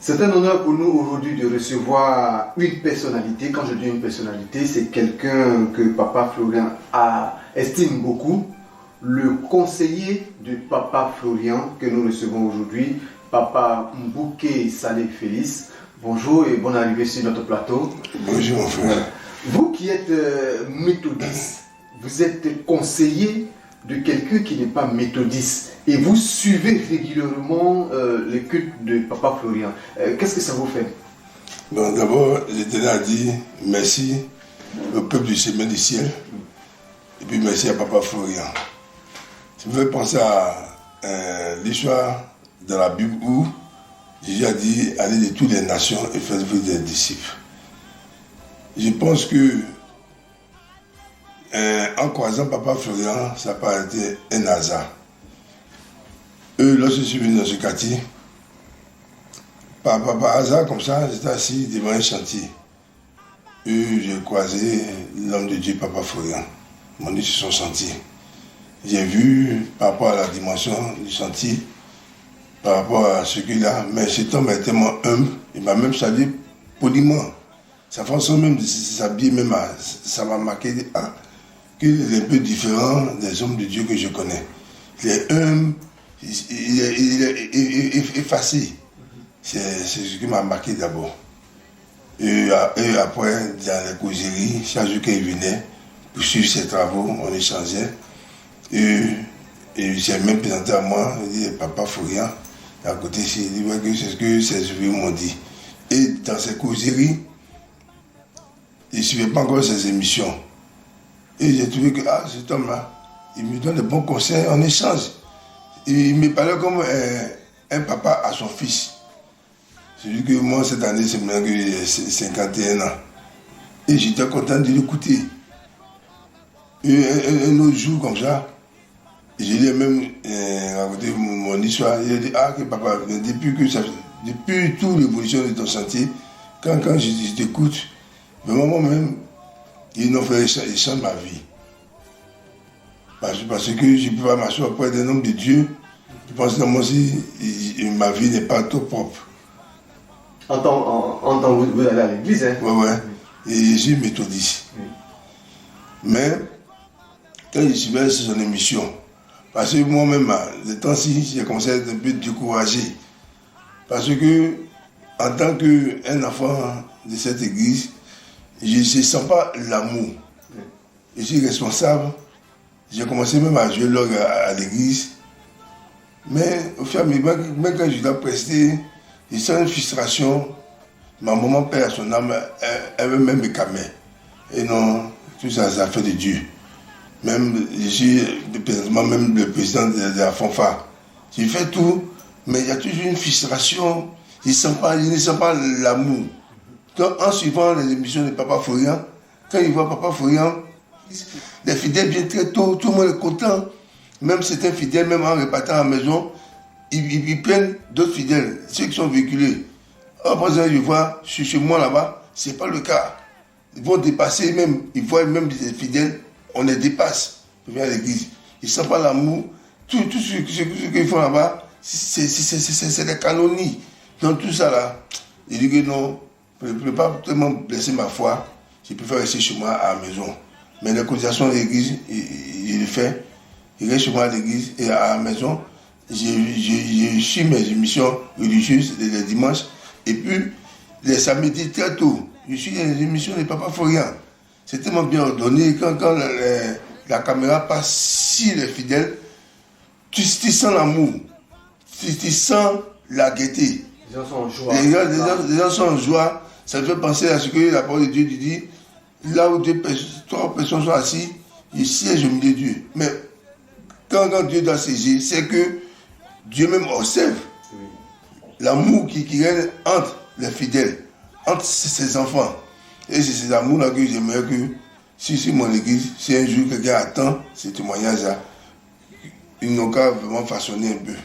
C'est un honneur pour nous aujourd'hui de recevoir une personnalité. Quand je dis une personnalité, c'est quelqu'un que Papa Florian estime beaucoup. Le conseiller de Papa Florian que nous recevons aujourd'hui, Papa Mbouké Saleh Félix. Bonjour et bonne arrivée sur notre plateau. Bonjour mon frère. Vous qui êtes méthodiste, vous êtes conseiller de quelqu'un qui n'est pas méthodiste et vous suivez régulièrement les cultes de Papa Florian. Qu'est-ce que ça vous fait? Bon, d'abord, je tenais à dire merci au peuple du chemin du ciel et puis merci à Papa Florian. Je me fais penser à l'histoire dans la Bible où Jésus a dit allez de toutes les nations et faites-vous des disciples. Je pense que en croisant Papa Florian, ça n'a pas été un hasard. Lorsque je suis venu dans ce quartier, par hasard comme ça, j'étais assis devant un chantier. J'ai croisé l'homme de Dieu, Papa Florian. Ils m'ont dit sur son chantier. J'ai vu par rapport à la dimension du chantier, par rapport à ce qu'il a, mais cet homme est tellement humble, il m'a même salué poliment. Sa façon même de s'habiller, même, ça m'a marqué qu'il est un peu différent des hommes de Dieu que je connais. Il est humble, il est effacé. C'est ce qui m'a marqué d'abord. Et après, dans les causeries, chaque jour qu'il venait, pour suivre ses travaux, on échangeait. Et j'ai même présenté à moi, il dit Papa Florian, à côté, il dit que c'est ce que ses ouvriers m'ont dit. Et dans ces causeries, il ne suivait pas encore ses émissions. Et j'ai trouvé que cet homme-là, il me donne de bons conseils en échange. Il me parlait comme un papa à son fils. C'est-à-dire que moi, cette année, c'est maintenant que j'ai 51 ans. Et j'étais content de l'écouter. Et un autre jour, comme ça, je lui ai même raconté mon histoire. Il a dit que papa, depuis toute l'évolution de ton chantier, quand je t'écoute, mais moi-même, ils n'ont fait échange ma vie. Parce que je ne peux pas m'asseoir auprès d'un homme de Dieu. Je pense que moi aussi, ma vie n'est pas trop propre. En tant que vous allez à l'église, hein? Oui. Et je suis méthodiste. Oui. Mais, quand je suivais son émission, parce que moi-même, de temps-ci, j'ai commencé à être un peu découragé. Parce que, en tant qu'un enfant de cette église, je ne sens pas l'amour. Je suis responsable. J'ai commencé même à jouer l'orgue à l'église. Mais au fur et à mesure, même quand je dois prester, je sens une frustration. Ma maman perd son âme, elle veut même me calmer. Et non, tout ça, c'est affaire de Dieu. Même, je suis présentement même le président de la fanfare. Je fais tout, mais il y a toujours une frustration. Je ne sens pas l'amour. Donc, en suivant les émissions de Papa Florian, quand ils voient Papa Florian, les fidèles viennent très tôt, tout le monde est content. Même certains fidèles, même en repartant à la maison, ils prennent d'autres fidèles, ceux qui sont véhiculés. Après, je vois, chez moi là-bas, ce n'est pas le cas. Ils vont dépasser même, ils voient même des fidèles, on les dépasse. Ils viennent à l'église. Ils ne sentent pas l'amour. Tout ce qu'ils font là-bas, c'est des canonies. Donc tout ça là, ils disent que non. Je ne peux pas tellement blesser ma foi, je préfère rester chez moi à la maison. Mais les cotisations de l'église, il le fait. Il reste chez moi à l'église et à la maison. Je suis mes émissions religieuses les dimanches. Et puis, les samedis très tôt, je suis dans les émissions de Papa Florian. C'est tellement bien ordonné. Quand la caméra passe sur les fidèles, tu sens l'amour. Tu sens la gaieté. Les gens sont en joie. Les gens sont en joie. Ça me fait penser à ce que la parole de Dieu dit. Là où trois personnes sont assises, il siège au milieu de Dieu. Mais quand Dieu doit saisir, c'est que Dieu même observe l'amour qui règne entre les fidèles, entre ses enfants. Et c'est cet amour-là que j'aimerais que, si mon église, si un jour quelqu'un attend ce témoignage-là, ils n'ont qu'à vraiment façonner un peu.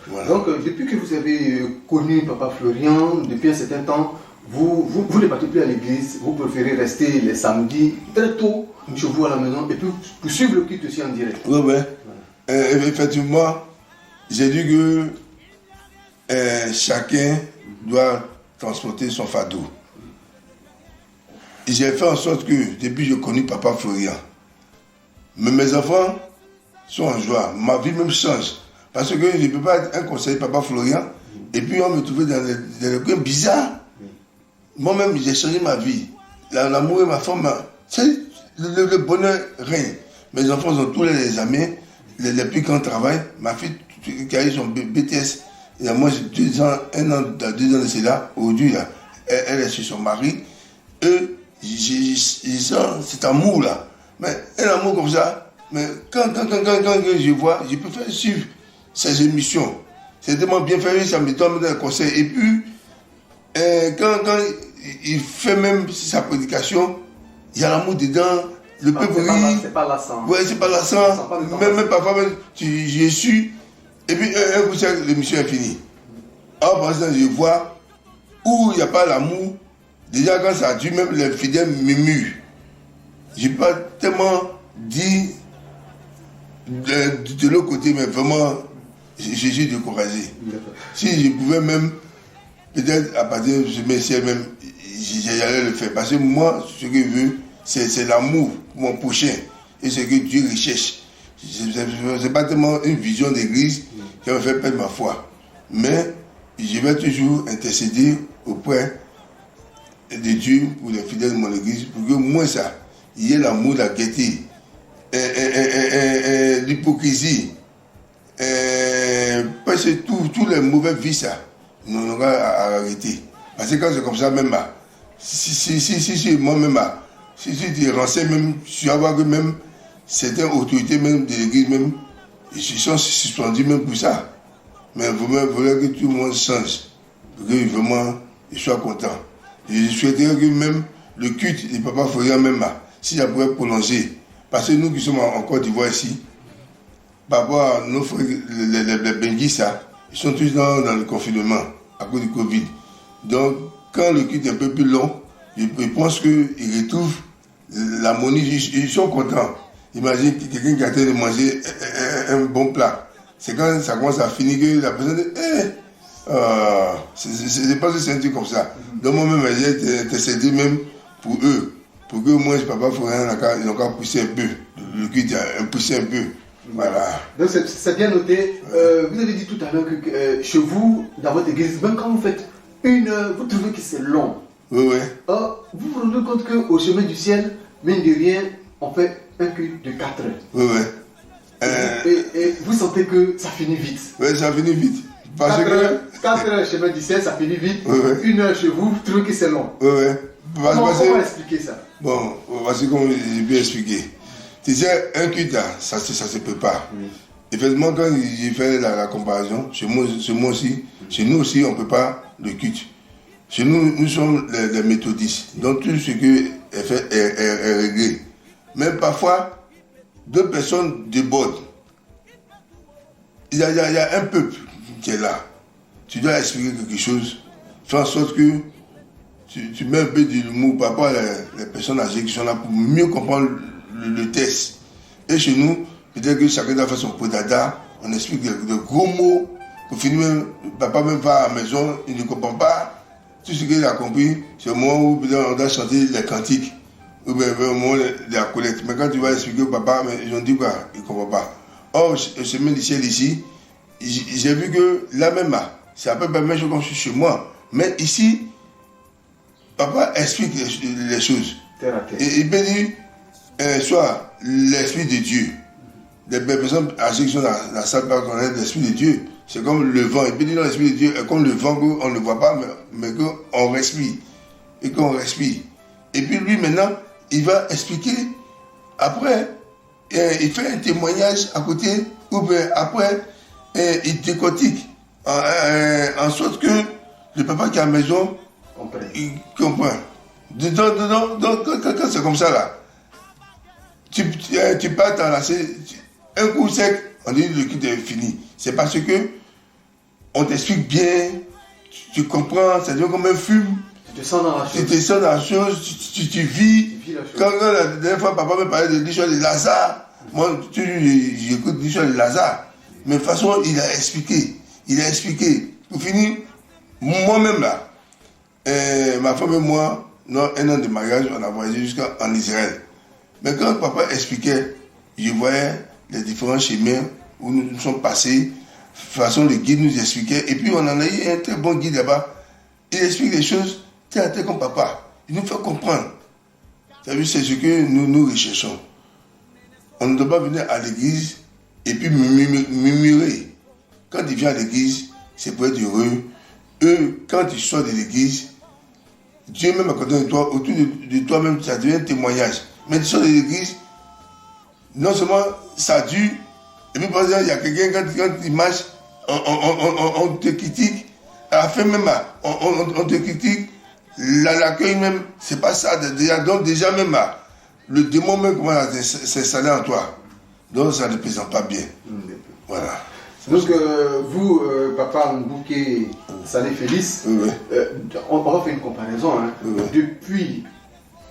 Voilà. Donc, depuis que vous avez connu Papa Florian, depuis un certain temps, vous ne partez plus à l'église, vous préférez rester les samedis très tôt chez vous à la maison et puis pour suivre le culte aussi en direct. Oui. Voilà. Effectivement, j'ai dit que chacun doit transporter son fardeau. J'ai fait en sorte que, depuis que j'ai connu Papa Florian, mais mes enfants sont en joie. Ma vie même change. Parce que je ne peux pas être un conseiller Papa Florian et puis on me trouvait dans des coins bizarres. Moi-même, j'ai changé ma vie. L'amour et ma femme, le bonheur règne. Mes enfants ont tous les examens, les plus grands travaillent. Ma fille qui a eu son BTS, et moi j'ai 2 ans, 1 an, 2 ans de cela. Aujourd'hui, elle est chez son mari. Eux, j'ai sens cet amour-là. Mais un amour comme ça, mais quand je vois, je peux faire suivre ces émissions. C'est tellement bien fait, ça me donne des conseils. Et puis, quand il fait même sa prédication, il y a l'amour dedans, le peuple rit. C'est pas lassant. Oui, c'est pas lassant. Même parfois, je suis. Et puis, un coup, l'émission est finie. Alors, par exemple, je vois où il n'y a pas l'amour. Déjà, quand ça dure, même les fidèles murmurent. Je n'ai pas tellement dit de l'autre côté, mais vraiment, je suis découragé. Si je pouvais même, peut-être à partir de ce métier même, j'allais le faire. Parce que moi, ce que je veux, c'est l'amour pour mon prochain. Et ce que Dieu recherche. Ce n'est pas tellement une vision d'église qui va me faire perdre ma foi. Mais je vais toujours intercéder auprès de Dieu pour les fidèles de mon église, pour que moi ça, il y ait l'amour, la gaieté, l'hypocrisie, parce que tous les mauvais vices, ça, nous aura à arrêter. Parce que quand c'est comme ça, même, si moi-même, si tu te renseignes même, tu vas voir que même certaines autorités même de l'église, même, ils sont suspendus même pour ça. Mais il faudrait que tout le monde change, pour que vraiment, je sois content. Je souhaiterais que même le culte de Papa Florian, même, si ça pourrait prolonger, parce que nous qui sommes en Côte d'Ivoire ici, par rapport à nos frères, les Benguis, ils sont tous dans le confinement à cause du Covid. Donc, quand le culte est un peu plus long, je pense qu'ils retrouvent l'harmonie, ils sont contents. Imagine quelqu'un qui a train de manger un bon plat. C'est quand ça commence à finir que la personne dit c'est pas que c'est un truc comme ça. Donc moi-même, j'ai intercédé même pour eux. Pour que moi, Papa Florian, il a encore poussé un peu. Le culte a poussé un peu. Voilà. Donc c'est bien noté. Vous avez dit tout à l'heure que chez vous, dans votre église, même quand vous faites 1 heure, vous trouvez que c'est long. Oui, oui. Vous vous rendez compte qu'au chemin du ciel, mine de rien, on fait un culte de 4 heures. Oui, oui. Et vous sentez que ça finit vite. Oui, ça finit vite. 4 heures chemin du ciel, ça finit vite. Oui, oui. 1 heure chez vous, vous trouvez que c'est long. Oui, oui. Comment expliquer ça? Bon, voici comment j'ai pu expliquer. Tu sais, un culte, ça se prépare. Oui. Effectivement, quand j'ai fait la comparaison, chez nous aussi, on ne peut pas le culte. Chez nous sommes les méthodistes. Donc tout ce qui est fait est réglé. Mais parfois, 2 personnes débordent. Il y a un peuple qui est là. Tu dois expliquer quelque chose. Fais en sorte que tu mets un peu d'humour par rapport à les personnes âgées qui sont là pour mieux comprendre le texte. Et chez nous, peut-être que chacun doit faire son podada. On explique de gros mots. Pour finir, même, papa même va à la maison, il ne comprend pas. Tout ce qu'il a compris, c'est au moment où on doit chanter les cantiques. Ou bien au moment de la collecte. Mais quand tu vas expliquer au papa, ils ont dit quoi? Il ne comprend pas. Or, au chemin du ciel ici, j'ai vu que là même, c'est à peu près la même chose comme chez moi. Mais ici, papa explique les choses. Et il peut dire, soit l'Esprit de Dieu. Les personnes âgées qui sont dans la salle par connaître l'Esprit de Dieu. C'est comme le vent. Il peut dire l'Esprit de Dieu est comme le vent qu'on ne voit pas, mais qu'on respire. Et qu'on respire. Et puis lui maintenant, il va expliquer. Après, il fait un témoignage à côté, ou bien après, il décortique. En sorte que le papa qui est à la maison, il comprend. Donc, quand c'est comme ça là, tu pars t'enlacer, un coup sec, on dit le culte est fini. C'est parce que on t'explique bien, tu comprends, ça devient comme un film. Tu te sens dans la chose. Tu te sens dans la chose, tu vis. Quand la dernière fois, papa me parlait de l'histoire de Lazare, moi, j'écoute l'histoire de Lazare. Mais de toute façon, il a expliqué. Pour finir, Moi-même là, ma femme et moi, nous, 1 an de mariage, on a voyagé jusqu'en Israël. Mais quand papa expliquait, je voyais les différents chemins où nous sommes passés, de façon le guide nous expliquait, et puis on en a eu un très bon guide là-bas. Il explique les choses tel comme papa. Il nous fait comprendre. Vous savez, c'est ce que nous recherchons. On ne doit pas venir à l'église et puis murmurer. Quand il vient à l'église, c'est pour être heureux. Eux, quand tu sors de l'église, Dieu même à côté de toi, autour de toi-même, ça devient un témoignage. Mais tu sors de l'église, non seulement ça dure, et puis par exemple, il y a quelqu'un, quand il marche, on te critique, à la fin même, on te critique, l'accueil même, c'est pas ça. Donc déjà même, le démon même commence à s'installer en toi. Donc ça ne présente pas bien. Voilà. Donc vous, papa Mbouké Salé Félix, on va faire une comparaison. Hein. Depuis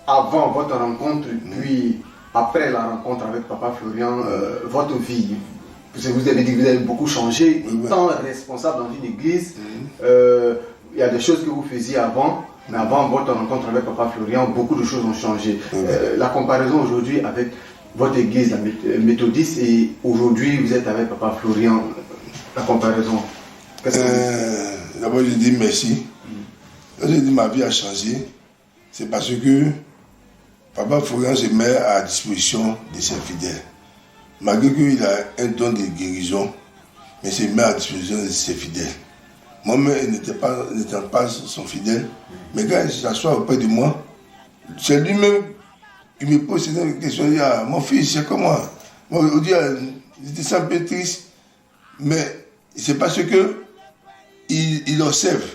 avant votre rencontre, puis après la rencontre avec papa Florian, votre vie, parce que vous avez dit que vous avez beaucoup changé, étant responsable dans une église, il y a des choses que vous faisiez avant, mais avant votre rencontre avec papa Florian, beaucoup de choses ont changé. La comparaison aujourd'hui avec votre église, la méthodiste, et aujourd'hui vous êtes avec papa Florian, la comparaison. D'abord je dis merci. Quand je dis ma vie a changé, c'est parce que papa Florian se met à disposition de ses fidèles. Malgré qu'il a un don de guérison, mais il se met à disposition de ses fidèles. Moi-même, n'étant pas son fidèle, mais quand il s'assoit auprès de moi, c'est lui-même qui me pose cette question. Il dit, mon fils, c'est comment? Moi, aujourd'hui, j'étais un peu triste, mais c'est parce que il observe.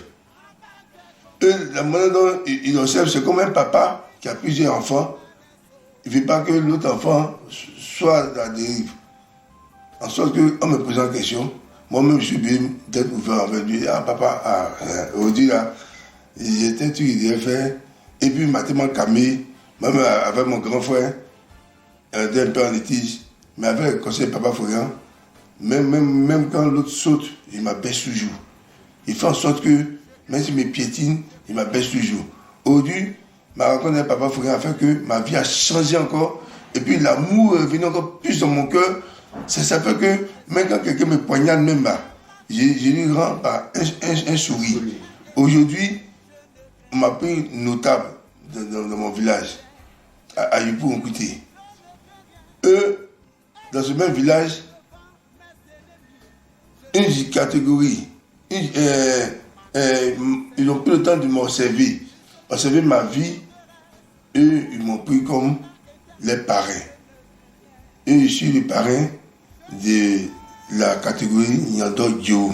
La manière dont il observe, c'est comme un papa qui a plusieurs enfants. Il ne veut pas que l'autre enfant soit à la dérive. En sorte qu'on me pose en question, moi-même je suis bien d'être ouvert avec lui. Ah papa, aujourd'hui là, j'étais tout il devait faire. Et puis il m'a tellement calmé, même avec mon grand frère, on était un peu en litige, mais avec le conseil de papa Florian, même quand l'autre saute, il m'abaisse toujours. Il fait en sorte que, même si mes piétines, il m'abaisse toujours. Aujourd'hui, ma rencontre avec papa Florian a fait que ma vie a changé encore. Et puis l'amour est venu encore plus dans mon cœur. Ça fait que même quand quelqu'un me poignarde même là, je lui rends par un sourire. Aujourd'hui, on m'a pris notable dans mon village, à Yupou Nkouté. Eux, dans ce même village, une catégorie, ils ont pris le temps de m'observer ma vie. Eux, ils m'ont pris comme les parrains. Et je suis le parrain de la catégorie Nyando Dio.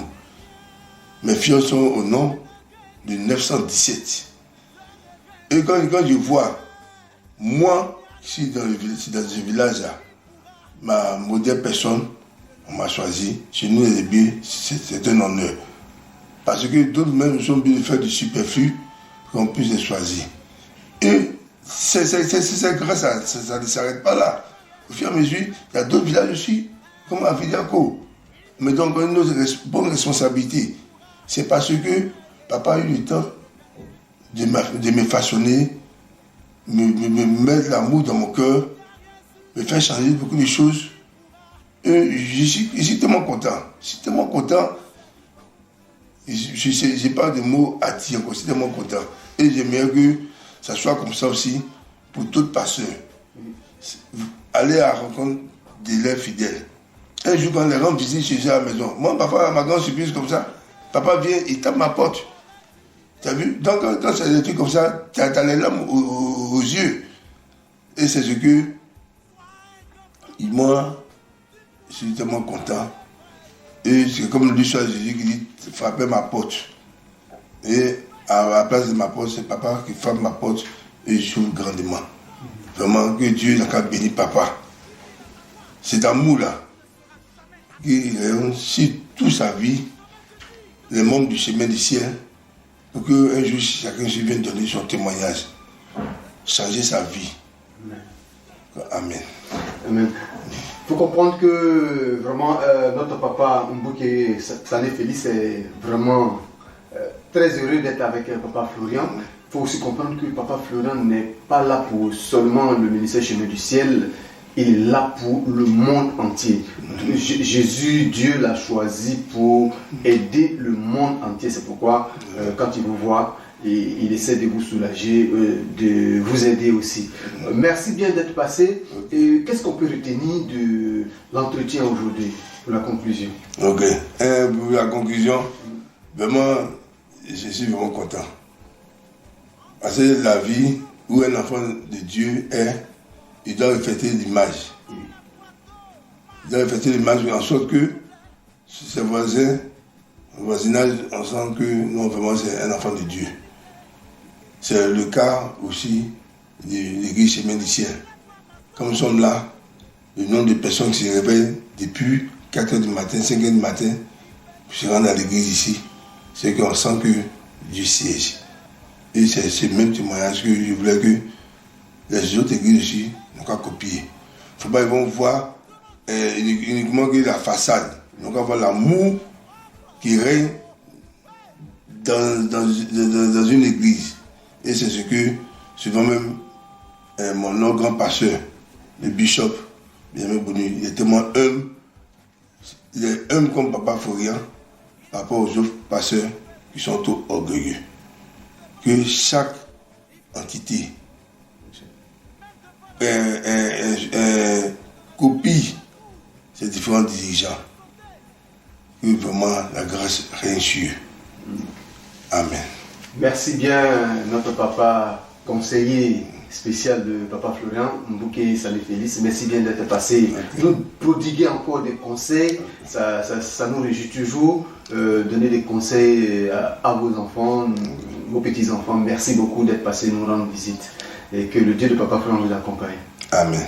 Mes filles sont au nom de 917. Et quand je vois, moi, ici dans ce village-là, ma modèle personne, on m'a choisi. Chez nous, les bébés, c'est un honneur. Parce que d'autres même sont obligés de faire du superflu qu'on puisse les choisir. Et c'est grâce à ça ne s'arrête pas là. Au fur et à mesure, il y a d'autres villages aussi, comme à Filiaco. Mais donc, une autre bonne responsabilité. C'est parce que papa a eu le temps de me façonner, me mettre l'amour dans mon cœur, me faire changer beaucoup de choses. Et je suis tellement content. Je suis tellement content. Je n'ai pas de mots à dire, je suis tellement content. Et j'aimerais que ça soit comme ça aussi pour toutes pasteurs. Aller à la rencontre d'élèves fidèles. Un jour, quand les rend visite chez eux à la maison, moi, parfois, à ma grande surprise comme ça, papa vient, il tape ma porte. Tu as vu? Donc, quand c'est des trucs comme ça, tu as les larmes aux yeux. Et c'est ce que, moi, je suis tellement content. Et c'est comme le soir Jésus qui dit, frappez ma porte. Et à la place de ma porte, c'est papa qui frappe ma porte et je j'ouvre grandement. Vraiment, que Dieu n'a qu'à bénir papa. Cet amour-là, qui réussit toute sa vie, les membres du chemin du ciel, pour qu'un jour, chacun vienne donner son témoignage, changer sa vie. Amen. Amen. Il faut comprendre que vraiment notre papa Mbouké Salé Félix est vraiment très heureux d'être avec Papa Florian. Il faut aussi comprendre que Papa Florian n'est pas là pour seulement le ministère Chemin du Ciel, il est là pour le monde entier. Jésus, Dieu l'a choisi pour aider le monde entier. C'est pourquoi, quand il vous voit, il essaie de vous soulager, de vous aider aussi. Merci bien d'être passé. Et qu'est-ce qu'on peut retenir de l'entretien aujourd'hui, pour la conclusion? Ok. Pour la conclusion, vraiment, je suis vraiment content. Parce que la vie où un enfant de Dieu est, il doit refléter l'image. Il doit refléter l'image en sorte que ses voisins, le voisinage, on sent que non, vraiment, c'est un enfant de Dieu. C'est le cas aussi de l'église Chemin du Ciel. Comme nous sommes là, le nombre de personnes qui se réveillent depuis 4h du matin, 5h du matin, pour se rendre à l'église ici, c'est qu'on sent que Dieu siège. Et c'est ce même témoignage que je voulais que les autres églises ici n'ont qu'à copier. Il ne faut pas qu'ils vont voir uniquement que la façade. Ils n'ont qu'à voir l'amour qui règne dans une église. Et c'est ce que, souvent même, mon grand pasteur, le bishop, bien connu, il est tellement humble. Il est humble comme Papa Florian par rapport aux autres pasteurs qui sont trop orgueilleux. Que chaque entité copie ces différents dirigeants. Que vraiment la grâce règne sur eux. Amen. Merci bien, notre papa conseiller spécial de Papa Florian, Mbouké Salé Félix. Merci bien d'être passé, nous prodiguer encore des conseils. Ça nous réjouit toujours. Donner des conseils à vos enfants, vos petits-enfants. Merci beaucoup d'être passé nous rendre visite. Et que le Dieu de Papa Florian vous accompagne. Amen.